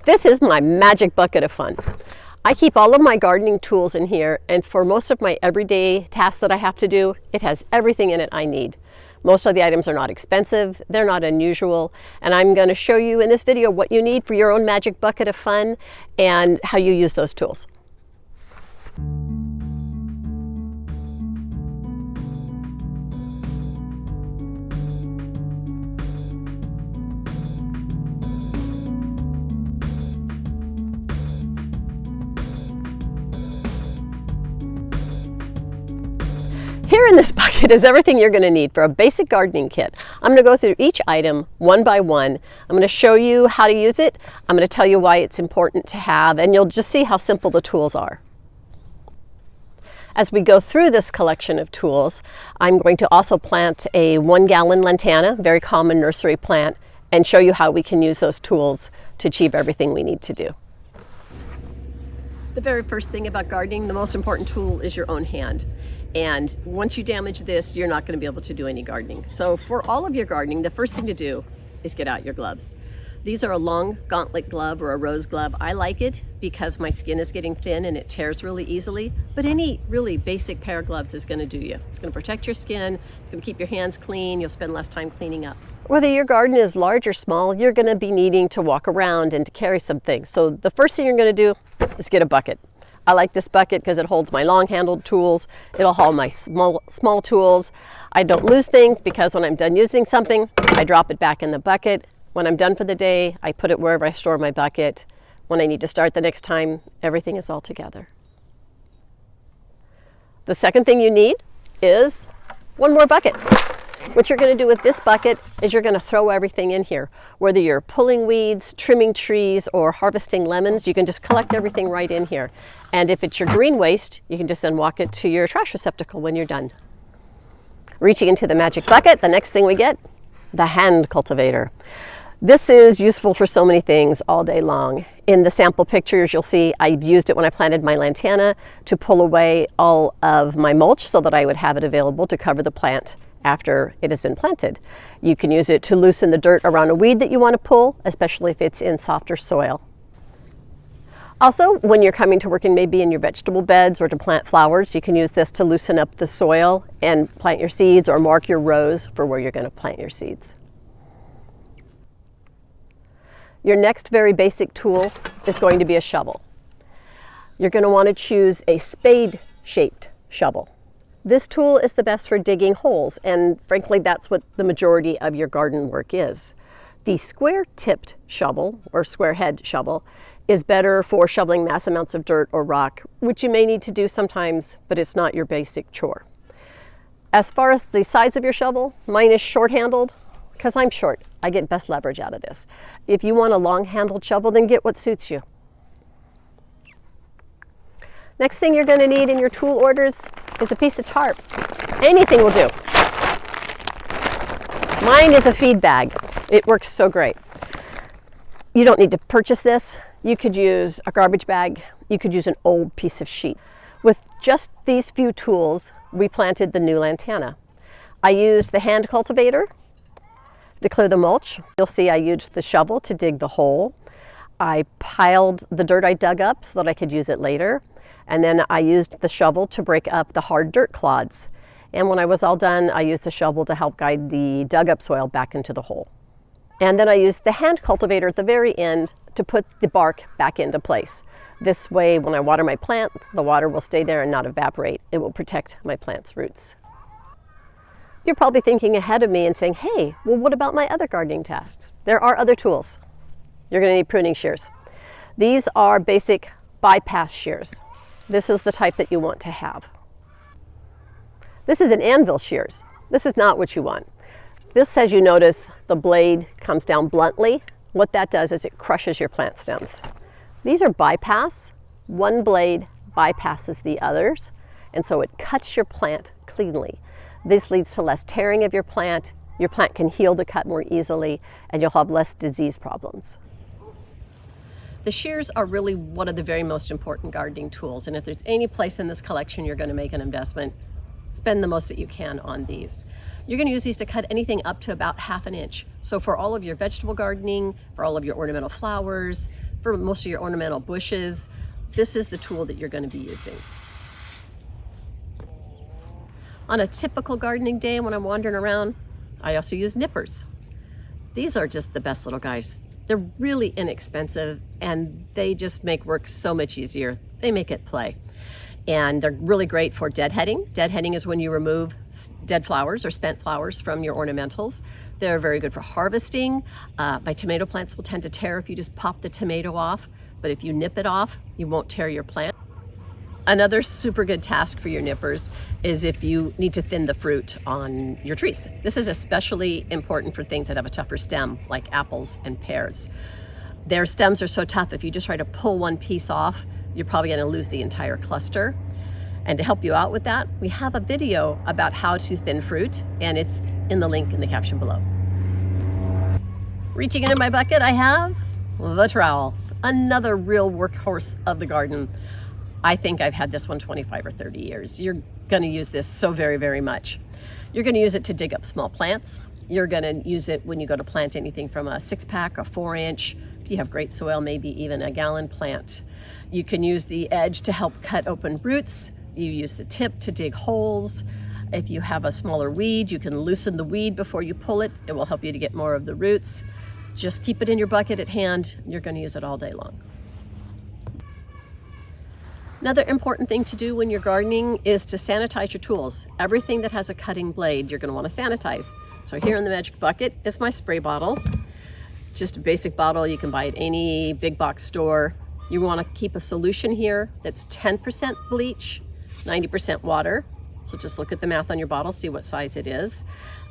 This is my magic bucket of fun. I keep all of my gardening tools in here, and for most of my everyday tasks that I have to do, it has everything in it I need. Most of the items are not expensive, they're not unusual, and I'm going to show you in this video what you need for your own magic bucket of fun and how you use those tools. Here in this bucket is everything you're going to need for a basic gardening kit. I'm going to go through each item one by one. I'm going to show you how to use it. I'm going to tell you why it's important to have, and you'll just see how simple the tools are. As we go through this collection of tools, I'm going to also plant a 1-gallon lantana, very common nursery plant, and show you how we can use those tools to achieve everything we need to do. The very first thing about gardening, the most important tool is your own hand. And once you damage this, you're not going to be able to do any gardening. So for all of your gardening, the first thing to do is get out your gloves. These are a long gauntlet glove or a rose glove. I like it because my skin is getting thin and it tears really easily, but any really basic pair of gloves is going to do you. It's going to protect your skin, it's going to keep your hands clean, you'll spend less time cleaning up. Whether your garden is large or small, you're going to be needing to walk around and to carry some things. So the first thing you're going to do is get a bucket. I like this bucket because it holds my long-handled tools. It'll hold my small tools. I don't lose things because when I'm done using something, I drop it back in the bucket. When I'm done for the day, I put it wherever I store my bucket. When I need to start the next time, everything is all together. The second thing you need is one more bucket. What you're going to do with this bucket is you're going to throw everything in here. Whether you're pulling weeds, trimming trees, or harvesting lemons, you can just collect everything right in here. And if it's your green waste, you can just then walk it to your trash receptacle when you're done. Reaching into the magic bucket, the next thing we get, the hand cultivator. This is useful for so many things all day long. In the sample pictures, you'll see I've used it when I planted my lantana to pull away all of my mulch so that I would have it available to cover the plant after it has been planted. You can use it to loosen the dirt around a weed that you want to pull, especially if it's in softer soil. Also, when you're coming to working maybe in your vegetable beds or to plant flowers, you can use this to loosen up the soil and plant your seeds or mark your rows for where you're going to plant your seeds. Your next very basic tool is going to be a shovel. You're going to want to choose a spade-shaped shovel. This tool is the best for digging holes, and frankly, that's what the majority of your garden work is. The square-tipped shovel, or square-head shovel, is better for shoveling mass amounts of dirt or rock, which you may need to do sometimes, but it's not your basic chore. As far as the size of your shovel, mine is short-handled, because I'm short. I get best leverage out of this. If you want a long-handled shovel, then get what suits you. Next thing you're going to need in your tool orders is a piece of tarp. Anything will do. Mine is a feed bag. It works so great. You don't need to purchase this. You could use a garbage bag. You could use an old piece of sheet. With just these few tools, we planted the new lantana. I used the hand cultivator to clear the mulch. You'll see I used the shovel to dig the hole. I piled the dirt I dug up so that I could use it later. And then I used the shovel to break up the hard dirt clods. And when I was all done, I used the shovel to help guide the dug up soil back into the hole. And then I used the hand cultivator at the very end to put the bark back into place. This way, when I water my plant, the water will stay there and not evaporate. It will protect my plant's roots. You're probably thinking ahead of me and saying, hey, well, what about my other gardening tasks? There are other tools. You're going to need pruning shears. These are basic bypass shears. This is the type that you want to have. This is an anvil shears. This is not what you want. This, as you notice, the blade comes down bluntly. What that does is it crushes your plant stems. These are bypass. One blade bypasses the others, and so it cuts your plant cleanly. This leads to less tearing of your plant. Your plant can heal the cut more easily, and you'll have less disease problems. The shears are really one of the very most important gardening tools, and if there's any place in this collection you're going to make an investment, spend the most that you can on these. You're going to use these to cut anything up to about 1/2 inch. So for all of your vegetable gardening, for all of your ornamental flowers, for most of your ornamental bushes, this is the tool that you're going to be using. On a typical gardening day when I'm wandering around, I also use nippers. These are just the best little guys. They're really inexpensive and they just make work so much easier. They make it play. And they're really great for deadheading. Deadheading is when you remove dead flowers or spent flowers from your ornamentals. They're very good for harvesting. My tomato plants will tend to tear if you just pop the tomato off, but if you nip it off, you won't tear your plant. Another super good task for your nippers is if you need to thin the fruit on your trees. This is especially important for things that have a tougher stem, like apples and pears. Their stems are so tough, if you just try to pull one piece off, you're probably going to lose the entire cluster. And to help you out with that, we have a video about how to thin fruit, and it's in the link in the caption below. Reaching into my bucket, I have the trowel, another real workhorse of the garden. I think I've had this one 25 or 30 years. You're going to use this so very, very much. You're going to use it to dig up small plants. You're going to use it when you go to plant anything from a 6-pack, a 4-inch. If you have great soil, maybe even a gallon plant. You can use the edge to help cut open roots. You use the tip to dig holes. If you have a smaller weed, you can loosen the weed before you pull it. It will help you to get more of the roots. Just keep it in your bucket at hand. You're going to use it all day long. Another important thing to do when you're gardening is to sanitize your tools. Everything that has a cutting blade, you're going to want to sanitize. So here in the magic bucket is my spray bottle. Just a basic bottle you can buy at any big box store. You want to keep a solution here that's 10% bleach, 90% water. So just look at the math on your bottle, see what size it is.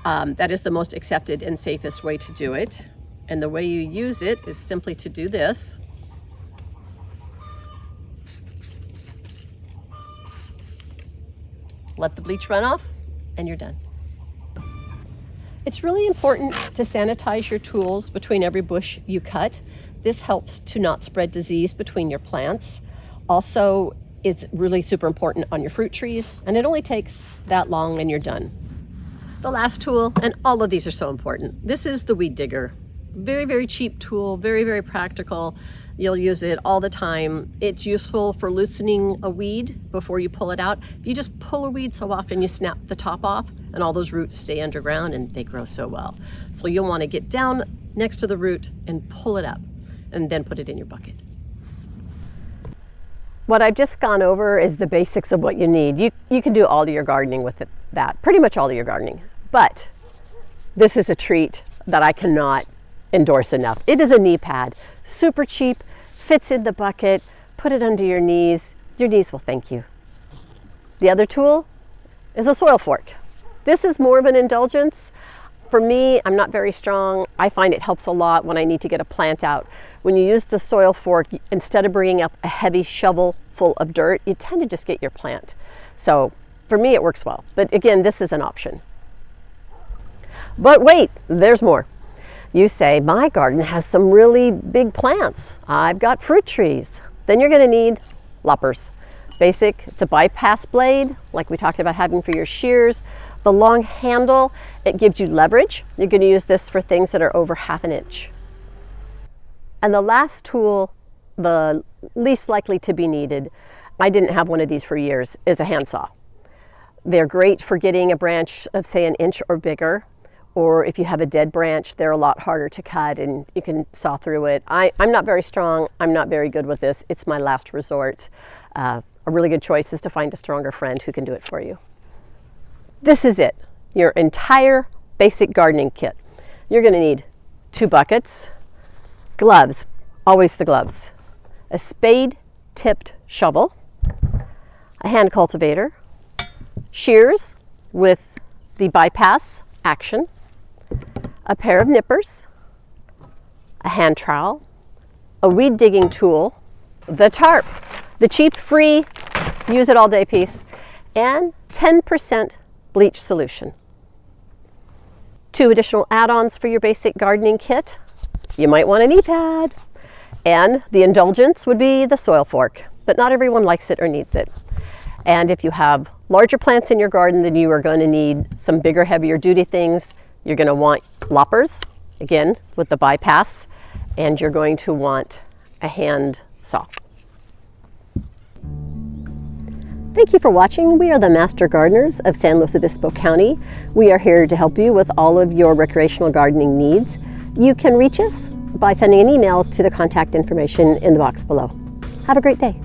That is the most accepted and safest way to do it. And the way you use it is simply to do this. Let the bleach run off, and you're done. It's really important to sanitize your tools between every bush you cut. This helps to not spread disease between your plants. Also, it's really super important on your fruit trees, and it only takes that long and you're done. The last tool, and all of these are so important, this is the weed digger. Very, very cheap tool, very, very practical. You'll use it all the time. It's useful for loosening a weed before you pull it out. If you just pull a weed so often, you snap the top off and all those roots stay underground and they grow so well. So you'll want to get down next to the root and pull it up and then put it in your bucket. What I've just gone over is the basics of what you need. You can do all of your gardening with that, pretty much all of your gardening. But this is a treat that I cannot endorse enough. It is a knee pad, super cheap, fits in the bucket, put it under your knees will thank you. The other tool is a soil fork. This is more of an indulgence. For me, I'm not very strong. I find it helps a lot when I need to get a plant out. When you use the soil fork, instead of bringing up a heavy shovel full of dirt, you tend to just get your plant. So for me, it works well. But again, this is an option. But wait, there's more. You say, my garden has some really big plants. I've got fruit trees. Then you're gonna need loppers. Basic, it's a bypass blade, like we talked about having for your shears. The long handle, it gives you leverage. You're gonna use this for things that are over 1/2 inch. And the last tool, the least likely to be needed, I didn't have one of these for years, is a handsaw. They're great for getting a branch of say 1 inch or bigger. Or if you have a dead branch, they're a lot harder to cut and you can saw through it. I'm not very strong. I'm not very good with this. It's my last resort. A really good choice is to find a stronger friend who can do it for you. This is it, your entire basic gardening kit. You're gonna need 2 buckets, gloves, always the gloves, a spade-tipped shovel, a hand cultivator, shears with the bypass action, a pair of nippers, a hand trowel, a weed digging tool, the tarp, the cheap, free, use it all day piece, and 10% bleach solution. 2 additional add-ons for your basic gardening kit. You might want a knee pad. And the indulgence would be the soil fork, but not everyone likes it or needs it. And if you have larger plants in your garden, then you are going to need some bigger, heavier duty things. You're going to want loppers, again, with the bypass, and you're going to want a hand saw. Thank you for watching. We are the Master Gardeners of San Luis Obispo County. We are here to help you with all of your recreational gardening needs. You can reach us by sending an email to the contact information in the box below. Have a great day.